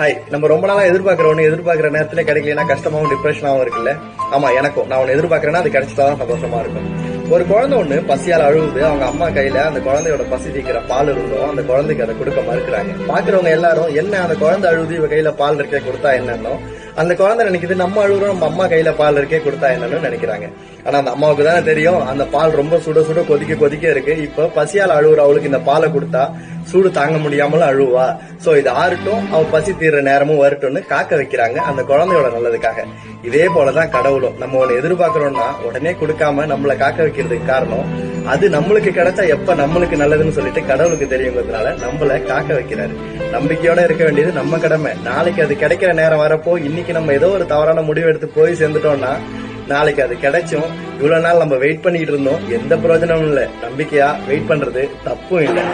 Hi, நம்ம ரொம்ப நாளா எதிர்பார்க்கிற நேரத்துல கிடைக்கலன்னா கஷ்டமாவும் டிப்ரெஷனாவும் இருக்குல்ல. ஆமா, எனக்கும் நான் ஒன்னு எதிர்பார்க்கறேன்னா அது கிடைச்சிட்டாதான் சந்தோஷமா இருக்கும். ஒரு குழந்தை ஒண்ணு பசியால் அழுகுது. அவங்க அம்மா கையில அந்த குழந்தையோட பசி தீக்கிற பால் இருந்தோம். அந்த குழந்தைக்கு அதை கொடுக்க மறுக்கிறாங்க. பாக்குறவங்க எல்லாரும் என்ன அந்த குழந்தை அழுகுது, இவ கையில பால் இருக்கே கொடுத்தா என்னன்னு. அந்த குழந்தை நினைக்குது நம்ம அழுகுறோம், நம்ம அம்மா கையில பால் இருக்கே கொடுத்தா என்னன்னு நினைக்கிறாங்க. ஆனா அந்த அம்மாவுக்கு தானே தெரியும் அந்த பால் ரொம்ப சுட சுட கொதிக்க இருக்கு. இப்ப பசியால் அழுகுற அவளுக்கு இந்த பாலை கொடுத்தா சூடு தாங்க முடியாமலும் அழுவா. சோ இது ஆறட்டும், அவ பசி தீர்ற நேரமும் வரட்டும்னு காக்க வைக்கிறாங்க அந்த குழந்தையோட நல்லதுக்காக. இதே போலதான் கடவுளும் நம்ம ஒண்ணு எதிர்பார்க்கிறோம்னா உடனே கொடுக்காம நம்மள காக்க வைக்கிறதுக்கு காரணம் அது நம்மளுக்கு கிடைச்சா எப்ப நம்மளுக்கு நல்லதுன்னு சொல்லிட்டு கடவுளுக்கு தெரியுங்கிறதுனால நம்மள காக்க வைக்கிறாரு. நம்பிக்கையோட இருக்க வேண்டியது நம்ம கடமை. நாளைக்கு அது கிடைக்கிற நேரம் வரப்போ இன்னைக்கு நம்ம ஏதோ ஒரு தவறான முடிவு எடுத்து போய் சேர்ந்துட்டோம்னா நாளைக்கு அது கிடைச்சும். இவ்வளவு நாள் நம்ம வெயிட் பண்ணிட்டு இருந்தோம், எந்த பிரயோஜனமும் இல்ல. நம்பிக்கையா வெயிட் பண்றது தப்பும் இல்லை.